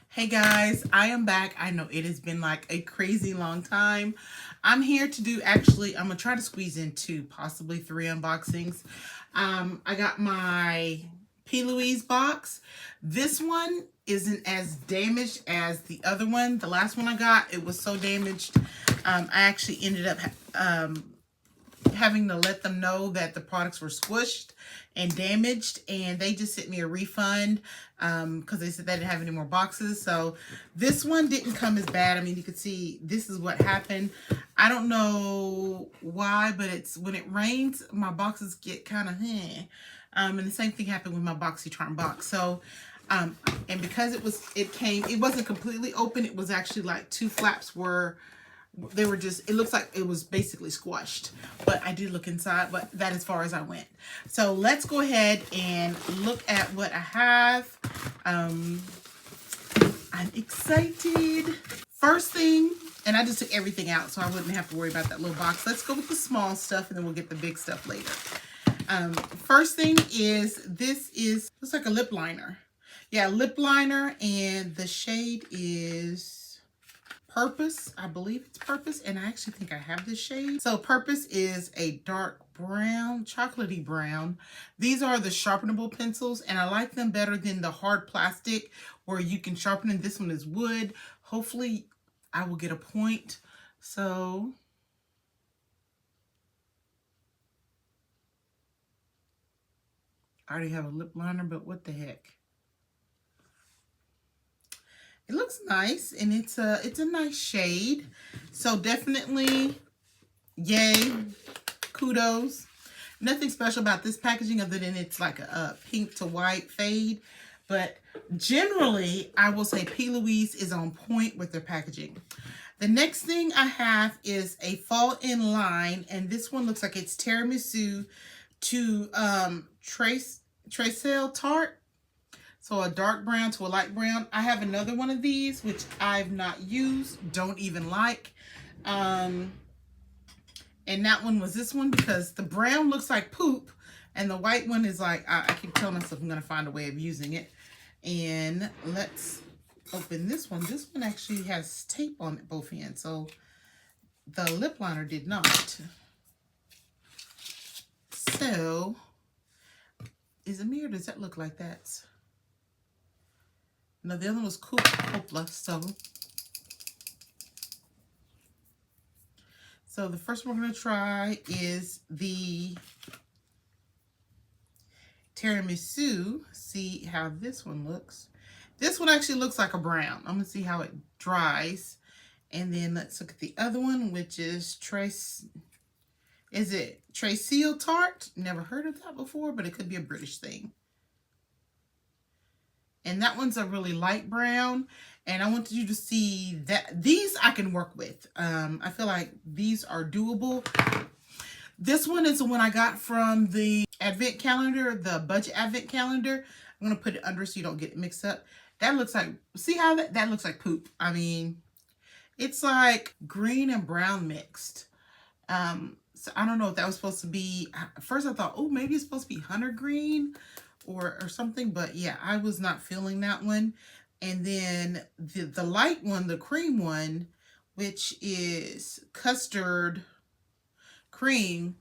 Hey guys, I am back. I know it has been like a crazy long time. I'm here to do, actually, I'm going to try to squeeze in 2, possibly 3 unboxings. I got my PLouise box. This one isn't as damaged as the other one. The last one I got, it was so damaged. I actually ended up having to let them know that the products were squished and damaged, and they just sent me a refund because they said they didn't have any more boxes. So this one didn't come as bad. I mean, you can see this is what happened. I don't know why, but it's when it rains, my boxes get kind of and the same thing happened with my BoxyCharm box. So and because it wasn't completely open. It was actually like 2 flaps were, they were just, it looks like it was basically squashed. But I did look inside, but that as far as I went. So let's go ahead and look at what I have. I'm excited. First thing, and I just took everything out so I wouldn't have to worry about that little box. Let's go with the small stuff and then we'll get the big stuff later. First thing is, looks like a lip liner. Yeah, lip liner, and the shade is Purpose. I believe it's Purpose, and I actually think I have this shade. So Purpose is a dark brown, chocolatey brown. These are the sharpenable pencils, and I like them better than the hard plastic where you can sharpen it. This one is wood. Hopefully I will get a point. So I already have a lip liner, but what the heck. It looks nice, and it's a nice shade. So definitely, yay, kudos. Nothing special about this packaging other than it's like a pink to white fade. But generally, I will say PLouise is on point with their packaging. The next thing I have is a Fall in Line, and this one looks like it's tiramisu to Trestle Tart. So a dark brown to a light brown. I have another one of these, which I've not used, don't even like. And that one was this one, because the brown looks like poop and the white one is like, I keep telling myself I'm going to find a way of using it. And let's open this one. This one actually has tape on it, both ends. So the lip liner did not. So is it me, or does that look like that? No, the other one was Copla. So the first one we're going to try is the tiramisu. See how this one looks. This one actually looks like a brown. I'm going to see how it dries. And then let's look at the other one, which is Trestle Tart? Never heard of that before, but it could be a British thing. And that one's a really light brown. And I want you to see that these I can work with. I feel like these are doable. This one is the one I got from the advent calendar, the budget advent calendar. I'm going to put it under so you don't get it mixed up. That looks like, see how that looks like poop. I mean, it's like green and brown mixed. So I don't know if that was supposed to be, at first I thought, oh, maybe it's supposed to be hunter green or something, but yeah, I was not feeling that one. And then the light one, the cream one, which is custard cream,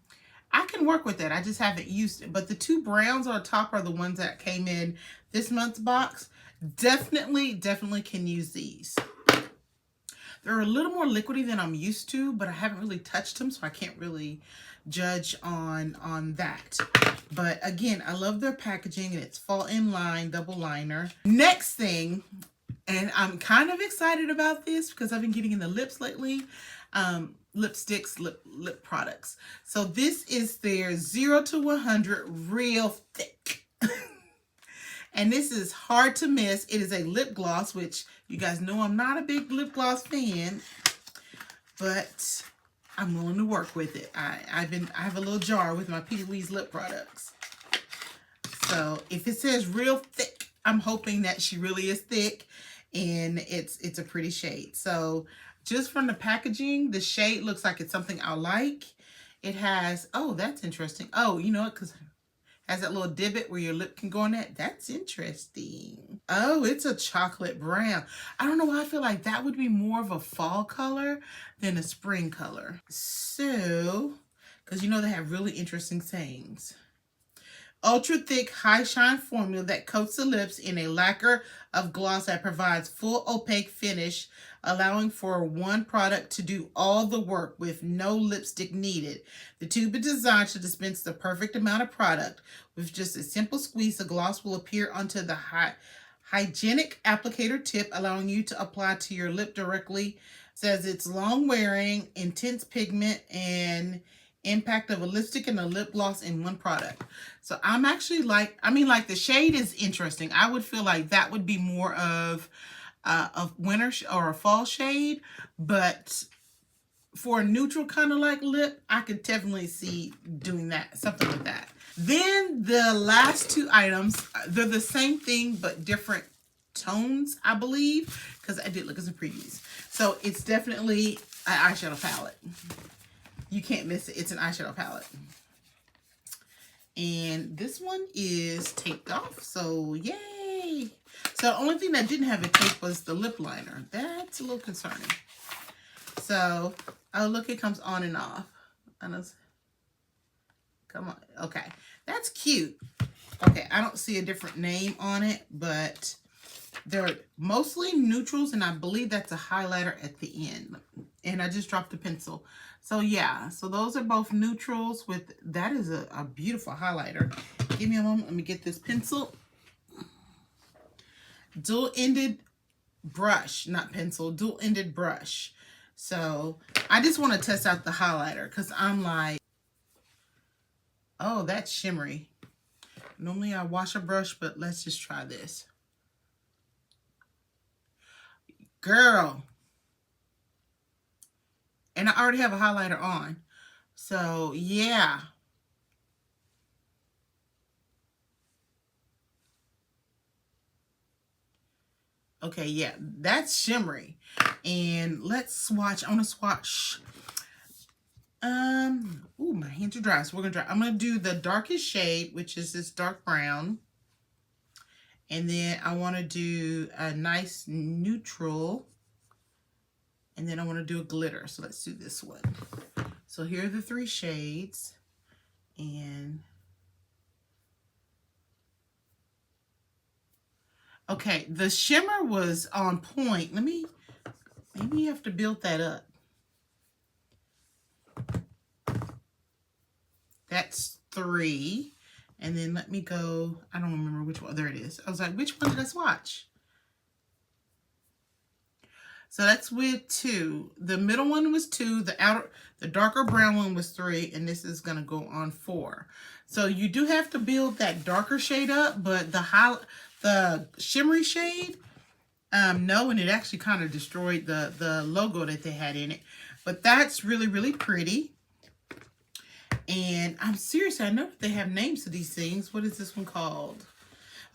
I can work with that. I just haven't used it. But the 2 browns on top are the ones that came in this month's box. Definitely can use these. They're a little more liquidy than I'm used to, but I haven't really touched them, so I can't really judge on that. But again, I love their packaging, and it's Fall in Line double liner. Next thing, and I'm kind of excited about this because I've been getting in the lips lately, lipsticks, lip products. So this is their 0 to 100 Real Thick. And this is hard to miss. It is a lip gloss, which you guys know I'm not a big lip gloss fan, but I'm willing to work with it. I have a little jar with my PLouise lip products. So if it says Real Thick, I'm hoping that she really is thick, and it's a pretty shade. So just from the packaging, the shade looks like it's something I like. It has, oh, that's interesting. Oh, you know what? Because has that little divot where your lip can go on that. That's interesting. Oh, it's a chocolate brown. I don't know why I feel like that would be more of a fall color than a spring color. So, because you know they have really interesting sayings. Ultra thick, high shine formula that coats the lips in a lacquer of gloss that provides full opaque finish, allowing for one product to do all the work with no lipstick needed. The tube is designed to dispense the perfect amount of product. With just a simple squeeze, the gloss will appear onto the hygienic applicator tip, allowing you to apply to your lip directly. It says it's long wearing, intense pigment, and impact of a lipstick and a lip gloss in one product. So I'm actually like, like the shade is interesting. I would feel like that would be more of a winter or a fall shade, but for a neutral kind of like lip, I could definitely see doing that, something like that. Then the last two items, they're the same thing but different tones, I believe, because I did look at some previews. So it's definitely an eyeshadow palette. You can't miss it. It's an eyeshadow palette. And this one is taped off, so yay! So the only thing that didn't have a tape was the lip liner. That's a little concerning. So, oh look, it comes on and off. Come on, okay. That's cute. Okay, I don't see a different name on it, but they're mostly neutrals, and I believe that's a highlighter at the end. And I just dropped a pencil. So yeah, so those are both neutrals with, that is a beautiful highlighter. Give me a moment, let me get this pencil. Dual-ended brush, not pencil, dual-ended brush. So I just want to test out the highlighter because I'm like, oh, that's shimmery. Normally I wash a brush, but let's just try this. Girl. And I already have a highlighter on. So, yeah. Okay, yeah, that's shimmery. And let's swatch. I want to swatch. Ooh, my hands are dry, so we're going to try. I'm going to do the darkest shade, which is this dark brown. And then I want to do a nice neutral. And then I want to do a glitter. So let's do this one. So here are the three shades. And okay, the shimmer was on point. Maybe you have to build that up. That's 3. And then let me go. I don't remember which one. There it is. I was like, which one did I swatch? So that's with 2. The middle one was 2. The darker brown one was 3. And this is going to go on 4. So you do have to build that darker shade up. But the shimmery shade, no. And it actually kind of destroyed the logo that they had in it. But that's really, really pretty. And I'm serious. I know that they have names to these things. What is this one called?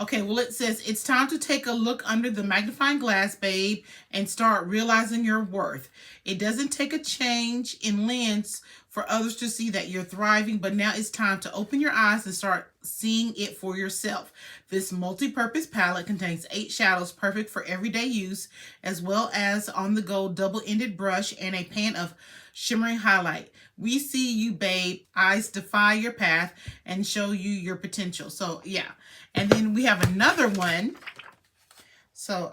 Okay, well, it says, it's time to take a look under the magnifying glass, babe, and start realizing your worth. It doesn't take a change in lens for others to see that you're thriving, but now it's time to open your eyes and start seeing it for yourself. This multi-purpose palette contains 8 shadows perfect for everyday use, as well as on-the-go double-ended brush and a pan of shimmering highlight. We see you, babe. Eyes defy your path and show you your potential. So, yeah. And then we have another one. So,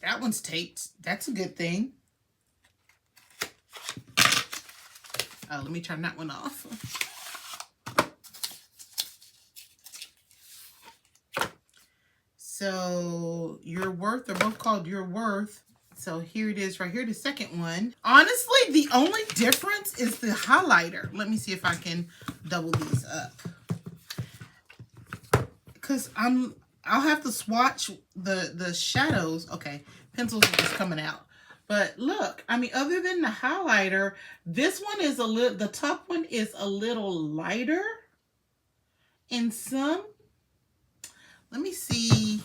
that one's taped. That's a good thing. Oh, let me turn that one off. So, Your Worth, they're both called Your Worth. So here it is right here, the second one. Honestly, the only difference is the highlighter. Let me see if I can double these up. Because I'll have to swatch the shadows. Okay, pencils are just coming out. But look, I mean, other than the highlighter, this one is the top one is a little lighter in some. Let me see.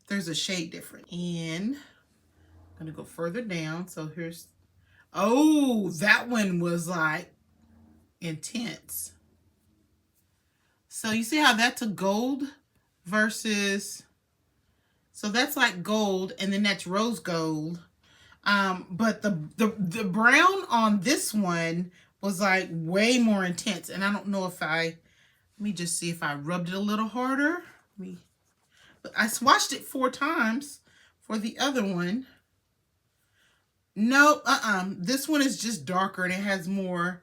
There's a shade difference. And I'm going to go further down. So here's, oh, that one was like intense. So you see how that's a gold versus, so that's like gold, and then that's rose gold. But the brown on this one was like way more intense. And I don't know if let me just see if I rubbed it a little harder. But I swatched it 4 times for the other one. No, this one is just darker and it has more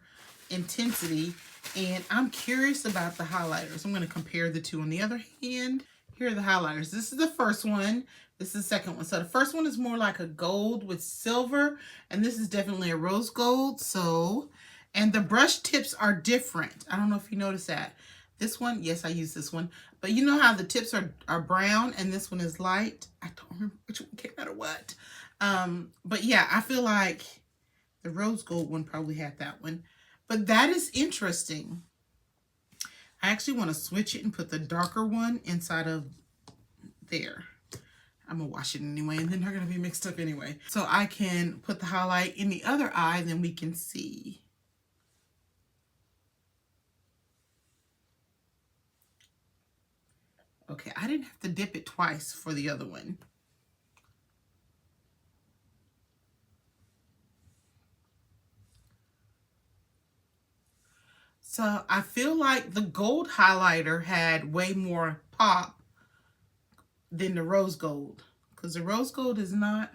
intensity. And I'm curious about the highlighters. I'm going to compare the two. On the other hand, here are the highlighters. This is the first one. This is the second one. So the first one is more like a gold with silver, and this is definitely a rose gold. So, and the brush tips are different. I don't know if you noticed that. This one, yes, I use this one. But you know how the tips are brown and this one is light? I don't remember which one came out of what. But yeah, I feel like the rose gold one probably had that one. But that is interesting. I actually want to switch it and put the darker one inside of there. I'm going to wash it anyway, and then they're going to be mixed up anyway. So I can put the highlight in the other eye, then we can see. Okay, I didn't have to dip it twice for the other one. So I feel like the gold highlighter had way more pop than the rose gold, because the rose gold is not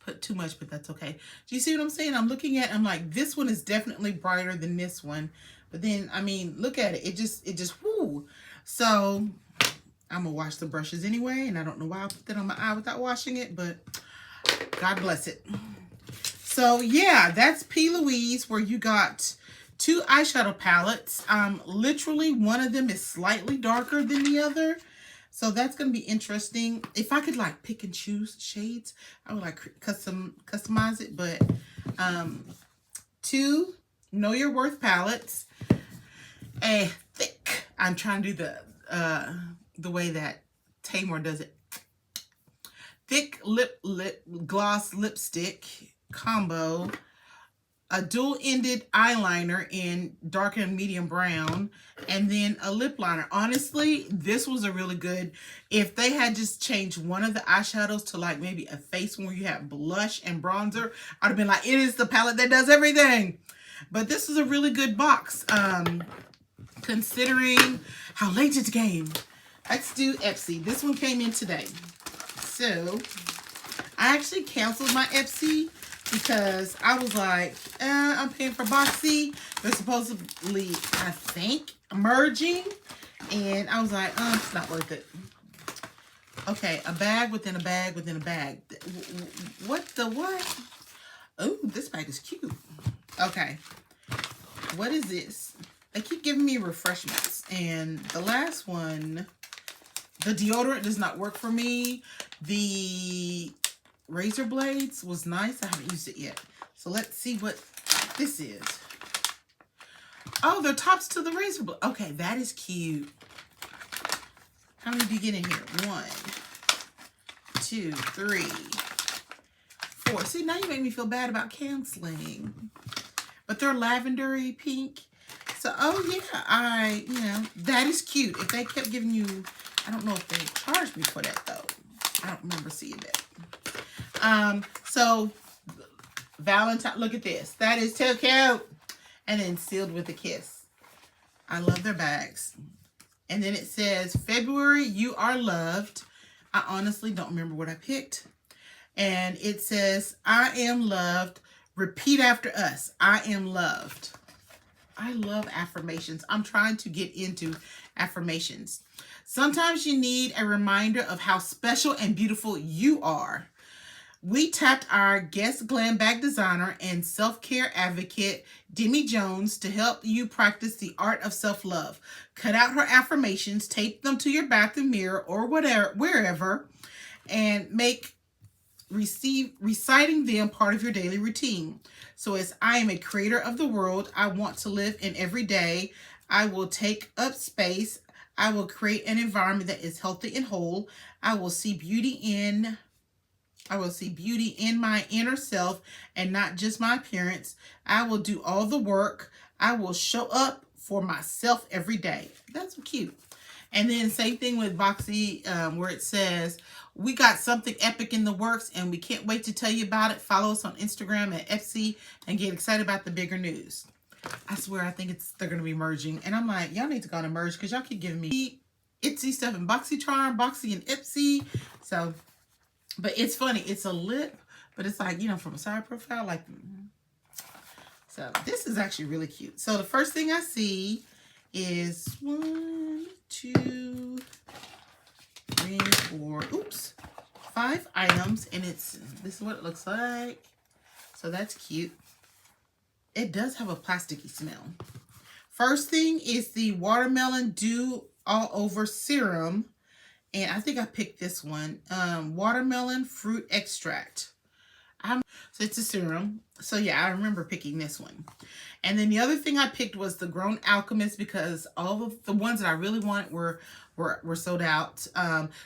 put too much, but that's okay. Do you see what I'm saying? I'm looking at, I'm like, this one is definitely brighter than this one. But then, I mean, look at it. It just, whoo. So I'm gonna wash the brushes anyway, and I don't know why I put that on my eye without washing it, but God bless it. So yeah, that's PLouise, where you got 2 eyeshadow palettes. Literally one of them is slightly darker than the other. So that's going to be interesting. If I could like pick and choose shades, I would like customize it. But 2 Know Your Worth palettes. A thick, I'm trying to do the way that Tamor does it. Thick lip gloss lipstick combo, a dual-ended eyeliner in dark and medium brown, and then a lip liner. Honestly, this was a really good, if they had just changed one of the eyeshadows to like maybe a face one where you have blush and bronzer, I'd have been like, it is the palette that does everything. But this is a really good box, considering how late it came. Let's do Ipsy. This one came in today. So I actually canceled my Ipsy because I was like, I'm paying for boxy. They're supposedly, I think, merging. And I was like, it's not worth it. Okay, a bag within a bag within a bag. What the what? Oh, this bag is cute. Okay. What is this? They keep giving me refreshments. And the last one, the deodorant does not work for me. The razor blades was nice. I haven't used it yet. So let's see what this is. Oh, they're tops to the razor blade. Okay, that is cute. How many do you get in here? 1, 2, 3, 4. See, now you make me feel bad about canceling. But they're lavendery pink. So, oh yeah, you know, that is cute. If they kept giving you, I don't know if they charged me for that though. I don't remember seeing that. So Valentine, look at this. That is too cute. And then sealed with a kiss. I love their bags. And then it says, February, you are loved. I honestly don't remember what I picked. And it says, I am loved. Repeat after us. I am loved. I love affirmations. I'm trying to get into affirmations. Sometimes you need a reminder of how special and beautiful you are. We tapped our guest glam bag designer and self-care advocate, Demi Jones, to help you practice the art of self-love. Cut out her affirmations, tape them to your bathroom mirror or wherever, and make reciting them part of your daily routine. So it's, I am a creator of the world. I want to live in every day. I will take up space. I will create an environment that is healthy and whole. I will see beauty in my inner self and not just my appearance. I will do all the work. I will show up for myself every day. That's cute. And then same thing with Boxy, where it says, we got something epic in the works and we can't wait to tell you about it. Follow us on Instagram at Ipsy and get excited about the bigger news. I swear, I think they're going to be merging. And I'm like, y'all need to go on and merge because y'all keep giving me Itsy stuff and BoxyCharm, Boxy and Ipsy. So, but it's funny. It's a lip, but it's like, you know, from a side profile, like, so this is actually really cute. So the first thing I see is 1, 2, 3, 4, oops, 5 items. And this is what it looks like. So that's cute. It does have a plasticky smell. First thing is the Watermelon Dew All Over Serum. And I think I picked this one. Watermelon Fruit Extract. So it's a serum. So yeah, I remember picking this one. And then the other thing I picked was the Grown Alchemist because all of the ones that I really want were sold out.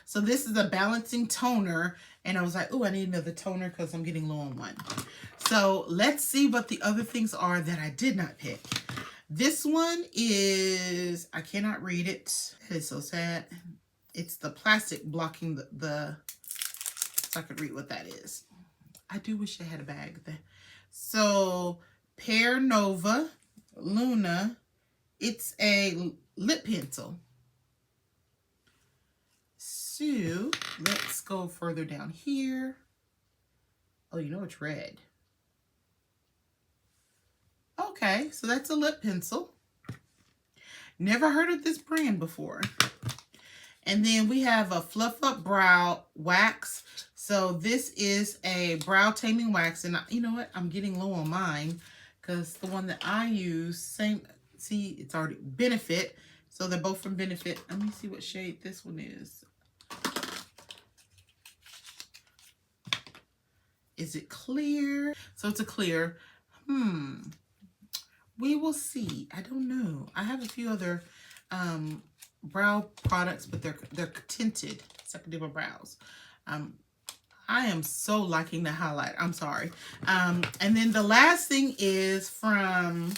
So this is a balancing toner. And I was like, oh, I need another toner because I'm getting low on one. So let's see what the other things are that I did not pick. This one is, I cannot read it. It is so sad. It's the plastic blocking the so I could read what that is. I do wish I had a bag there. So, Pear Nova Luna. It's a lip pencil. So, let's go further down here. Oh, you know it's red. Okay, so that's a lip pencil. Never heard of this brand before. And then we have a Fluff Up Brow Wax. So this is a Brow Taming Wax. And you know what? I'm getting low on mine because the one that I use, same, see, it's already Benefit. So they're both from Benefit. Let me see what shade this one is. Is it clear? So it's a clear. We will see. I don't know. I have a few other brow products, but they're tinted, so I can do my brows. I am so liking the highlight. I'm sorry. And then the last thing is from,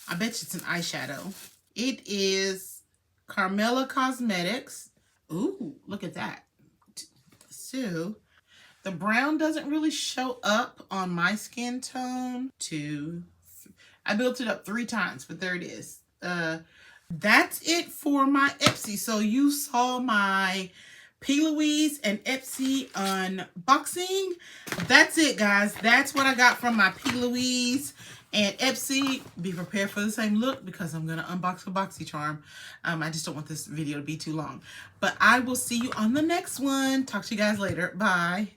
I bet you it's an eyeshadow. It is Carmela Cosmetics. Ooh, look at that. So the brown doesn't really show up on my skin tone. I built it up 3 times, but there it is. That's it for my Ipsy. So you saw my PLouise and Ipsy unboxing. That's it, guys. That's what I got from my PLouise and Ipsy. Be prepared for the same look because I'm going to unbox a BoxyCharm. I just don't want this video to be too long. But I will see you on the next one. Talk to you guys later. Bye.